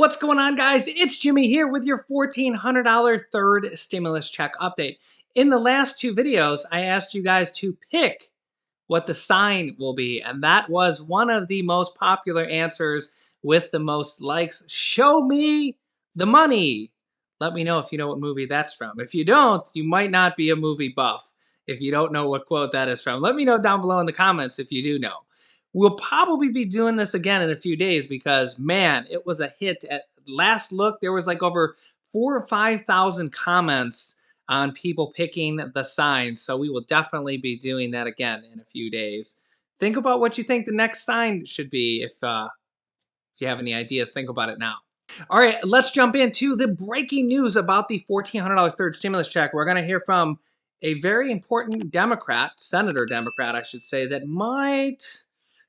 What's going on, guys? It's Jimmy here with your $1,400 third stimulus check update. In the last two videos, I asked you guys to pick what the sign will be, and that was one of the most popular answers with the most likes. Show me the money. Let me know if you know what movie that's from. If you don't, you might not be a movie buff if you don't know what quote that is from. Let me know down below in the comments if you do know. We'll probably be doing this again in a few days because, man, it was a hit. At last look, there was like over 4,000 or 5,000 comments on people picking the sign. So we will definitely be doing that again in a few days. Think about what you think the next sign should be. If you have any ideas, think about it now. All right, let's jump into the breaking news about the $1,400 third stimulus check. We're going to hear from a very important Democrat, Senator Democrat, I should say, that might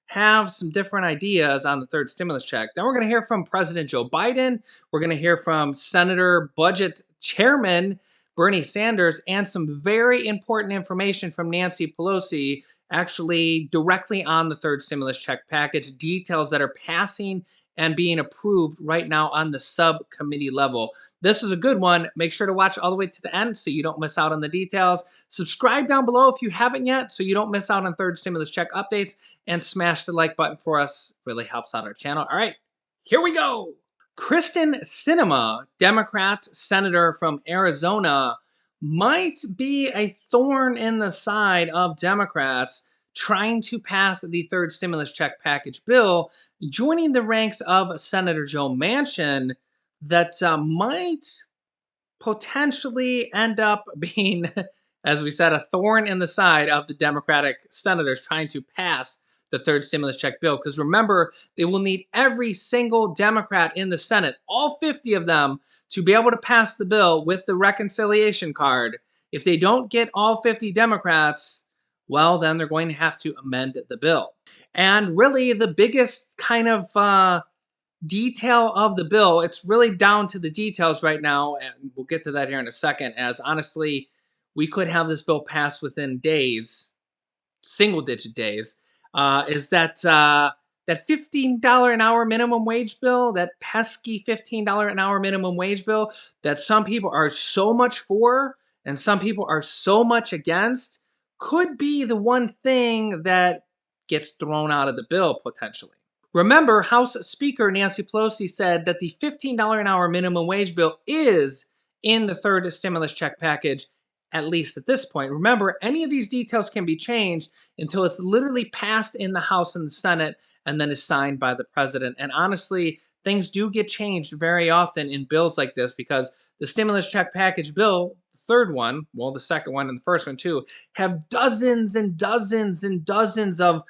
have some different ideas on the third stimulus check. Then we're going to hear from President Joe Biden. We're going to hear from Senator Budget Chairman Bernie Sanders, and some very important information from Nancy Pelosi, actually directly on the third stimulus check package, details that are passing and being approved right now on the subcommittee level. This is a good one. Make sure to watch all the way to the end so you don't miss out on the details. Subscribe down below if you haven't yet so you don't miss out on third stimulus check updates, and smash the like button for us. Really helps out our channel. All right, here we go. Kyrsten Sinema, Democrat senator from Arizona, might be a thorn in the side of Democrats trying to pass the third stimulus check package bill, joining the ranks of Senator Joe Manchin, that might potentially end up being, as we said, a thorn in the side of the Democratic senators trying to pass the third stimulus check bill. Because remember, they will need every single Democrat in the Senate, all 50 of them, to be able to pass the bill with the reconciliation card. If they don't get all 50 Democrats, well, then they're going to have to amend the bill. And really, the biggest kind of detail of the bill, it's really down to the details right now, and we'll get to that here in a second, as honestly, we could have this bill passed within days, single-digit days, is that $15 an hour minimum wage bill, that pesky $15 an hour minimum wage bill that some people are so much for and some people are so much against, could be the one thing that gets thrown out of the bill potentially. Remember, House Speaker Nancy Pelosi said that the $15 an hour minimum wage bill is in the third stimulus check package, at least at this point. Remember, any of these details can be changed until it's literally passed in the House and the Senate and then is signed by the president. And honestly, things do get changed very often in bills like this because the stimulus check package bill, the third one, well, the second one and the first one too, have dozens and dozens and dozens of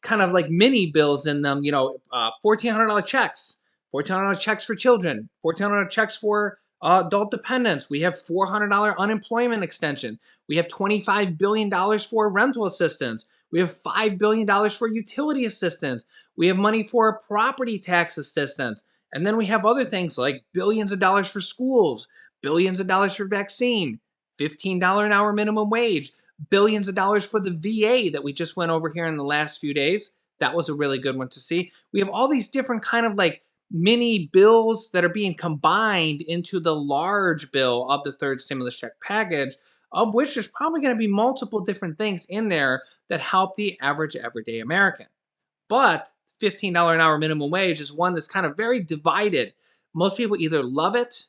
kind of like mini bills in them, $1,400 checks, $1,400 checks for children, $1,400 checks for adult dependents. We have $400 unemployment extension. We have $25 billion for rental assistance. We have $5 billion for utility assistance. We have money for property tax assistance. And then we have other things like billions of dollars for schools, billions of dollars for vaccine, $15 an hour minimum wage, billions of dollars for the VA that we just went over here in the last few days. That was a really good one to see. We have all these different kind of like mini bills that are being combined into the large bill of the third stimulus check package, of which there's probably going to be multiple different things in there that help the average everyday American. But $15 an hour minimum wage is one that's kind of very divided. Most people either love it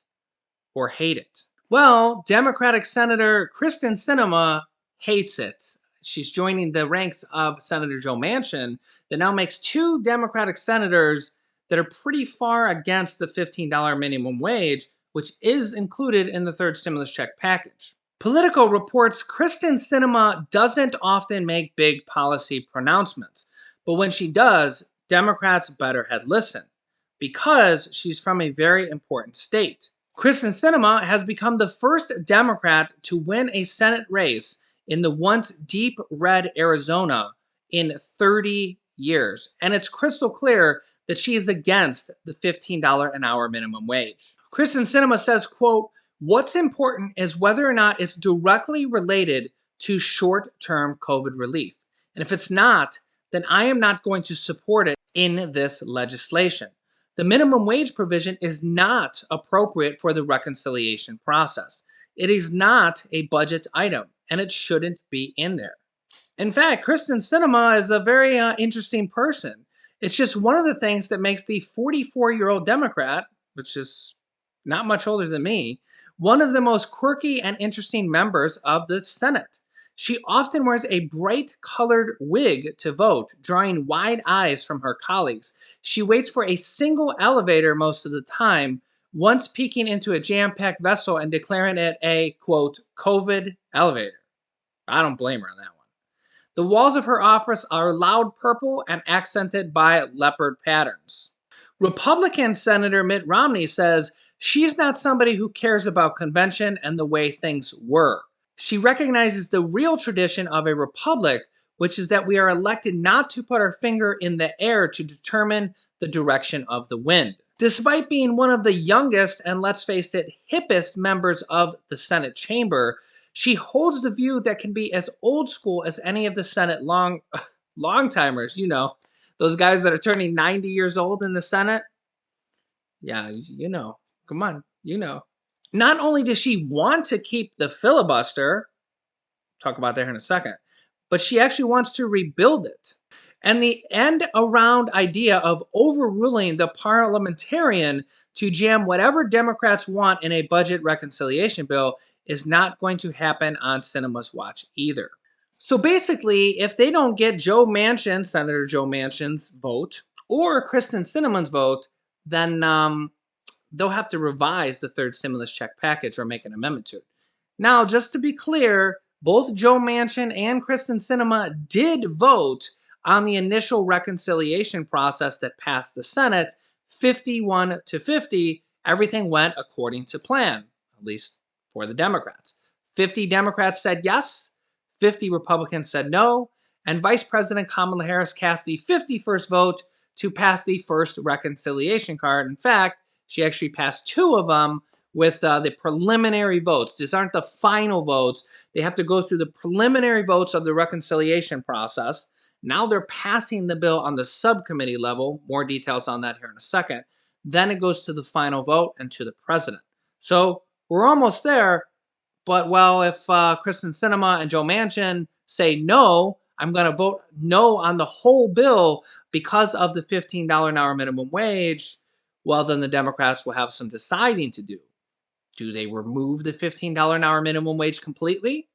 or hate it. Well, Democratic Senator Kyrsten Sinema hates it. She's joining the ranks of Senator Joe Manchin, that now makes two Democratic senators that are pretty far against the $15 minimum wage, which is included in the third stimulus check package. Politico reports Kyrsten Sinema doesn't often make big policy pronouncements, but when she does, Democrats better head listen, because she's from a very important state. Kyrsten Sinema has become the first Democrat to win a Senate race in the once deep red Arizona in 30 years. And it's crystal clear that she is against the $15 an hour minimum wage. Kyrsten Sinema says, quote, "What's important is whether or not it's directly related to short-term COVID relief. And if it's not, then I am not going to support it in this legislation. The minimum wage provision is not appropriate for the reconciliation process. It is not a budget item, and it shouldn't be in there. In fact, Kristen Sinema is a very interesting person. It's just one of the things that makes the 44-year-old Democrat, which is not much older than me, one of the most quirky and interesting members of the Senate. She often wears a bright colored wig to vote, drawing wide eyes from her colleagues. She waits for a single elevator most of the time, once peeking into a jam packed vessel and declaring it a, quote, COVID elevator. I don't blame her on that one. The walls of her office are loud purple and accented by leopard patterns. Republican Senator Mitt Romney says she's not somebody who cares about convention and the way things were. She recognizes the real tradition of a republic, which is that we are elected not to put our finger in the air to determine the direction of the wind. Despite being one of the youngest and, let's face it, hippest members of the Senate chamber, she holds the view that can be as old school as any of the Senate long timers, those guys that are turning 90 years old in the Senate. Yeah, Come on. Not only does she want to keep the filibuster, talk about that here in a second, but she actually wants to rebuild it. And the end around idea of overruling the parliamentarian to jam whatever Democrats want in a budget reconciliation bill is not going to happen on Sinema's watch either. So basically, if they don't get Senator Joe Manchin's vote, or Kristen Sinema's vote, then they'll have to revise the third stimulus check package or make an amendment to it. Now, just to be clear, both Joe Manchin and Kristen Sinema did vote on the initial reconciliation process that passed the Senate 51 to 50. Everything went according to plan, at least for the Democrats. 50 Democrats said yes, 50 Republicans said no, and Vice President Kamala Harris cast the 51st vote to pass the first reconciliation card. In fact, she actually passed two of them with the preliminary votes. These aren't the final votes. They have to go through the preliminary votes of the reconciliation process. Now they're passing the bill on the subcommittee level. More details on that here in a second. Then it goes to the final vote and to the president. So we're almost there. But, well, if Kristen Sinema and Joe Manchin say no, I'm going to vote no on the whole bill because of the $15 an hour minimum wage, well, then the Democrats will have some deciding to do. Do they remove the $15 an hour minimum wage completely?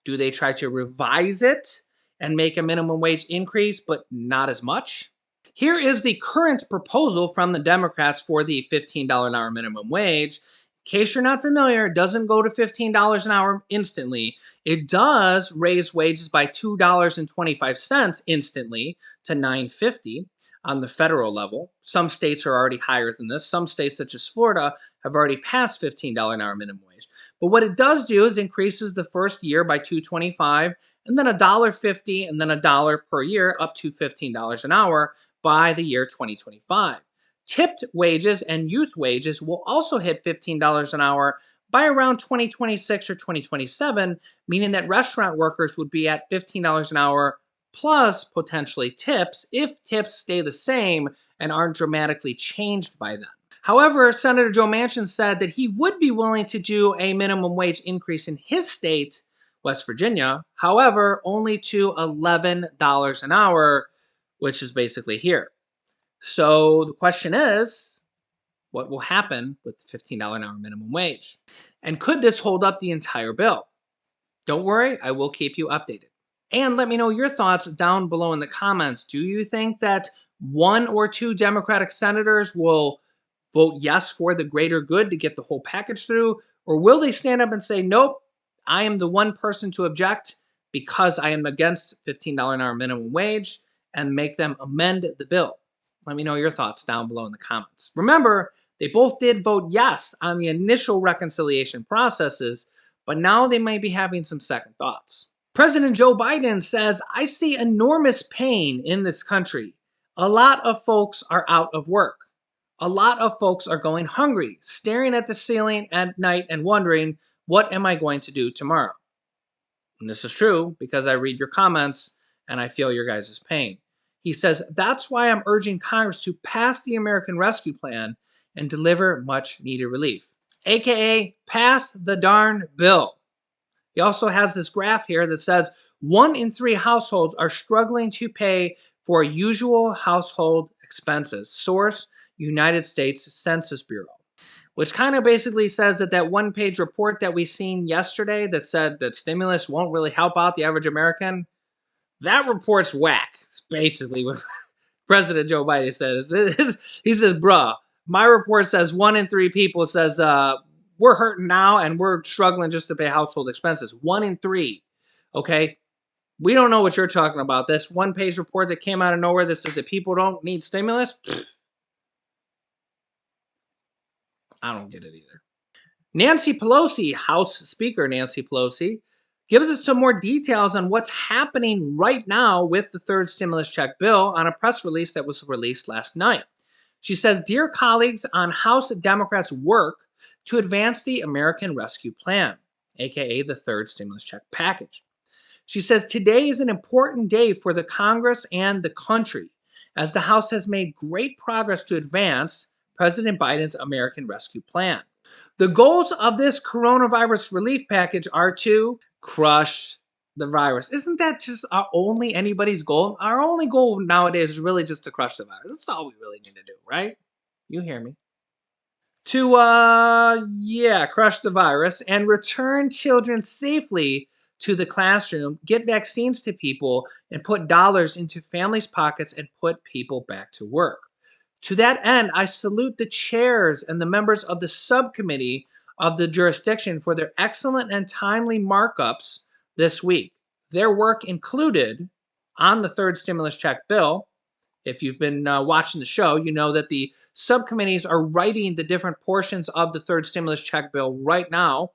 Do they try to revise it and make a minimum wage increase, but not as much? Here is the current proposal from the Democrats for the $15 an hour minimum wage. In case you're not familiar, it doesn't go to $15 an hour instantly. It does raise wages by $2.25 instantly to $9.50 on the federal level. Some states are already higher than this. Some states, such as Florida, have already passed $15 an hour minimum wage. But what it does do is increases the first year by $2.25, and then $1.50, and then $1 per year, up to $15 an hour by the year 2025. Tipped wages and youth wages will also hit $15 an hour by around 2026 or 2027, meaning that restaurant workers would be at $15 an hour plus potentially tips if tips stay the same and aren't dramatically changed by then. However, Senator Joe Manchin said that he would be willing to do a minimum wage increase in his state, West Virginia, however, only to $11 an hour, which is basically here. So the question is, what will happen with the $15 an hour minimum wage? And could this hold up the entire bill? Don't worry, I will keep you updated. And let me know your thoughts down below in the comments. Do you think that one or two Democratic senators will vote yes for the greater good to get the whole package through? Or will they stand up and say, nope, I am the one person to object because I am against $15 an hour minimum wage, and make them amend the bill? Let me know your thoughts down below in the comments. Remember, they both did vote yes on the initial reconciliation processes, but now they may be having some second thoughts. President Joe Biden says, I see enormous pain in this country. A lot of folks are out of work. A lot of folks are going hungry, staring at the ceiling at night and wondering, what am I going to do tomorrow? And this is true because I read your comments and I feel your guys' pain. He says, that's why I'm urging Congress to pass the American Rescue Plan and deliver much needed relief, aka pass the darn bill. He also has this graph here that says 1 in 3 households are struggling to pay for usual household expenses. Source, United States Census Bureau. Which kind of basically says that that one-page report that we seen yesterday that said that stimulus won't really help out the average American, that report's whack. It's basically what President Joe Biden says. He says, bruh, my report says 1 in 3 people says we're hurting now and we're struggling just to pay household expenses. 1 in 3. Okay? We don't know what you're talking about. This one-page report that came out of nowhere that says that people don't need stimulus, I don't get it either. Nancy Pelosi, House Speaker Nancy Pelosi, gives us some more details on what's happening right now with the third stimulus check bill on a press release that was released last night. She says, "Dear colleagues, on House Democrats' work to advance the American Rescue Plan, aka the third stimulus check package." She says, "Today is an important day for the Congress and the country, as the House has made great progress to advance President Biden's American Rescue Plan. The goals of this coronavirus relief package are to crush the virus." Isn't that just only anybody's goal? Our only goal nowadays is really just to crush the virus. That's all we really need to do, right? You hear me. To, crush the virus and return children safely to the classroom, get vaccines to people, and put dollars into families' pockets and put people back to work. To that end, I salute the chairs and the members of the subcommittee of the jurisdiction for their excellent and timely markups this week. Their work included on the third stimulus check bill. If you've been watching the show, you know that the subcommittees are writing the different portions of the third stimulus check bill right now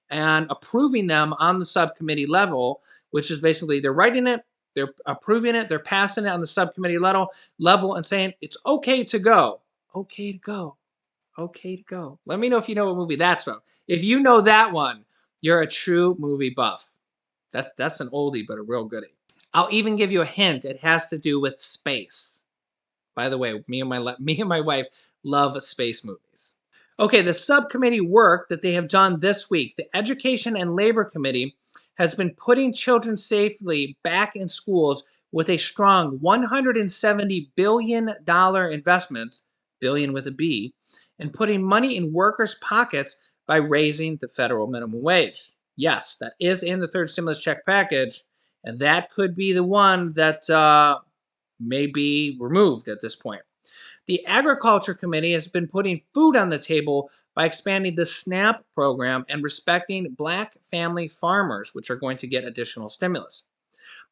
and approving them on the subcommittee level, which is basically they're writing it, they're approving it, they're passing it on the subcommittee level and saying it's okay to go. Okay to go. Okay to go. Let me know if you know what movie that's from. If you know that one, you're a true movie buff. That's an oldie, but a real goodie. I'll even give you a hint. It has to do with space. By the way, me and my wife love space movies. Okay, the subcommittee work that they have done this week, the Education and Labor Committee has been putting children safely back in schools with a strong $170 billion investment, billion with a B, and putting money in workers' pockets by raising the federal minimum wage. Yes, that is in the third stimulus check package, and that could be the one that may be removed at this point. The Agriculture Committee has been putting food on the table by expanding the SNAP program and respecting Black family farmers, which are going to get additional stimulus.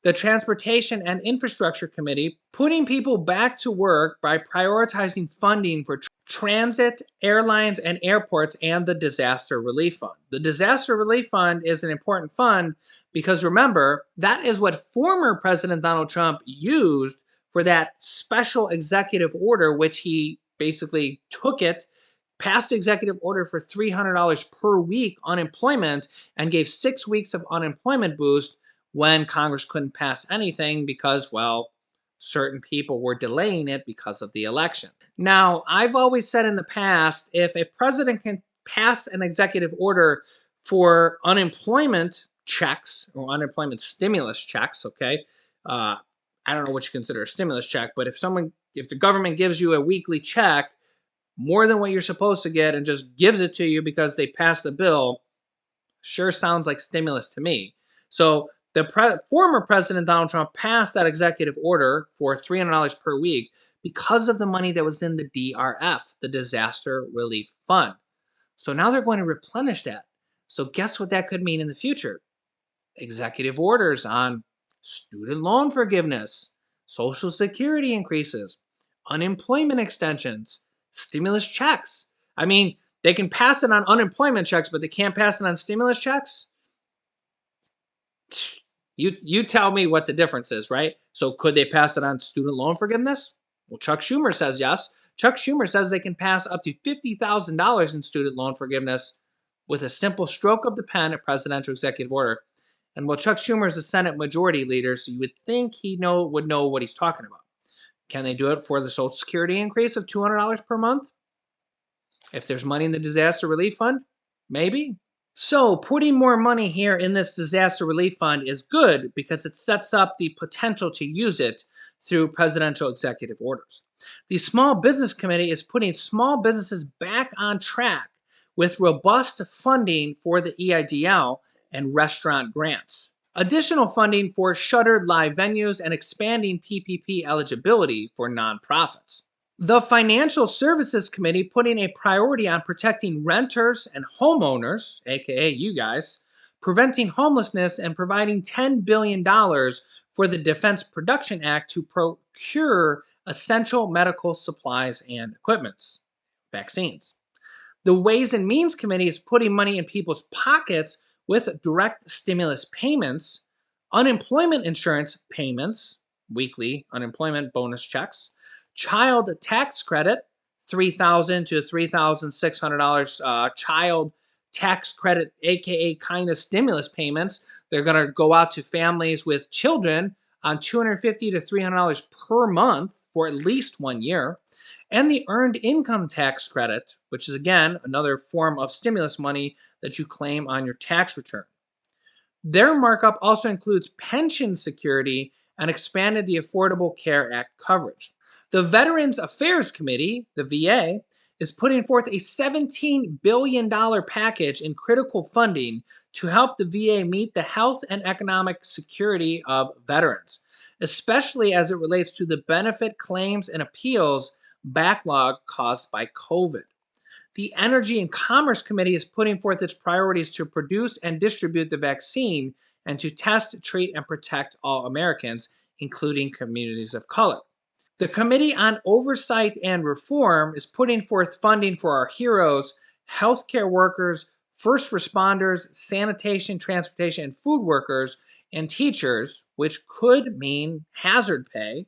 The Transportation and Infrastructure Committee putting people back to work by prioritizing funding for transit, airlines, and airports, and the Disaster Relief Fund. The Disaster Relief Fund is an important fund because remember, that is what former President Donald Trump used for that special executive order, which he basically took it, passed the executive order for $300 per week unemployment, and gave 6 weeks of unemployment boost when Congress couldn't pass anything because, well, certain people were delaying it because of the election. Now, I've always said in the past, if a president can pass an executive order for unemployment checks or unemployment stimulus checks, okay, I don't know what you consider a stimulus check, but if the government gives you a weekly check, more than what you're supposed to get and just gives it to you because they passed the bill, sure sounds like stimulus to me. So the former President Donald Trump passed that executive order for $300 per week because of the money that was in the DRF, the Disaster Relief Fund. So now they're going to replenish that. So guess what that could mean in the future? Executive orders on student loan forgiveness, Social Security increases, unemployment extensions, stimulus checks. I mean, they can pass it on unemployment checks, but they can't pass it on stimulus checks? You tell me what the difference is, right? So could they pass it on student loan forgiveness? Well, Chuck Schumer says yes. Chuck Schumer says they can pass up to $50,000 in student loan forgiveness with a simple stroke of the pen, a presidential executive order. And while Chuck Schumer is a Senate majority leader, so you would think he would know what he's talking about. Can they do it for the Social Security increase of $200 per month? If there's money in the disaster relief fund? Maybe. So, putting more money here in this disaster relief fund is good because it sets up the potential to use it through presidential executive orders. The Small Business Committee is putting small businesses back on track with robust funding for the EIDL and restaurant grants. Additional funding for shuttered live venues and expanding PPP eligibility for nonprofits. The Financial Services Committee putting a priority on protecting renters and homeowners, aka you guys, preventing homelessness and providing $10 billion for the Defense Production Act to procure essential medical supplies and equipment, vaccines. The Ways and Means Committee is putting money in people's pockets with direct stimulus payments, unemployment insurance payments, weekly unemployment bonus checks, child tax credit, $3,000 to $3,600 child tax credit, aka kind of stimulus payments. They're going to go out to families with children on $250 to $300 per month for at least 1 year, and the earned income tax credit, which is again another form of stimulus money that you claim on your tax return. Their markup also includes pension security and expanded the Affordable Care Act coverage. The Veterans Affairs Committee, the VA, is putting forth a $17 billion package in critical funding to help the VA meet the health and economic security of veterans, especially as it relates to the benefit claims and appeals backlog caused by COVID. The Energy and Commerce Committee is putting forth its priorities to produce and distribute the vaccine and to test, treat, and protect all Americans, including communities of color. The Committee on Oversight and Reform is putting forth funding for our heroes, healthcare workers, first responders, sanitation, transportation, and food workers, and teachers, which could mean hazard pay,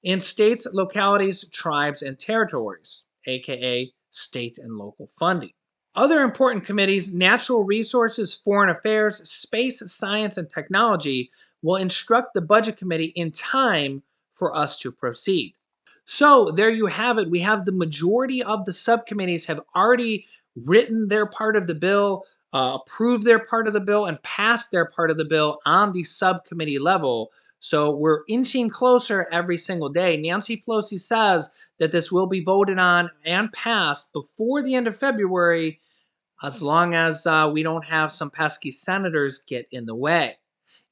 in states, localities, tribes, and territories, aka state and local funding. Other important committees, Natural Resources, Foreign Affairs, Space, Science, and Technology, will instruct the Budget Committee in time for us to proceed. So there you have it. We have the majority of the subcommittees have already written their part of the bill, approved their part of the bill, and passed their part of the bill on the subcommittee level. So we're inching closer every single day. Nancy Pelosi says that this will be voted on and passed before the end of February, as long as we don't have some pesky senators get in the way.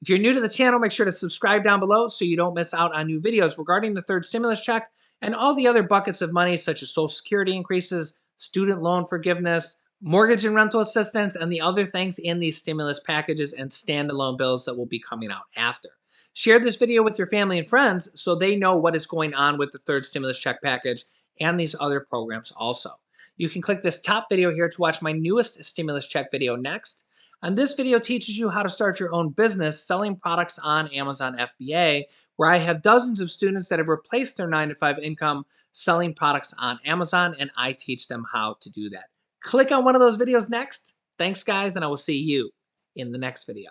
If you're new to the channel, make sure to subscribe down below so you don't miss out on new videos regarding the third stimulus check and all the other buckets of money such as Social Security increases, student loan forgiveness, mortgage and rental assistance, and the other things in these stimulus packages and standalone bills that will be coming out after. Share this video with your family and friends so they know what is going on with the third stimulus check package and these other programs also. You can click this top video here to watch my newest stimulus check video next. And this video teaches you how to start your own business selling products on Amazon FBA, where I have dozens of students that have replaced their 9-to-5 income selling products on Amazon, and I teach them how to do that. Click on one of those videos next. Thanks, guys, and I will see you in the next video.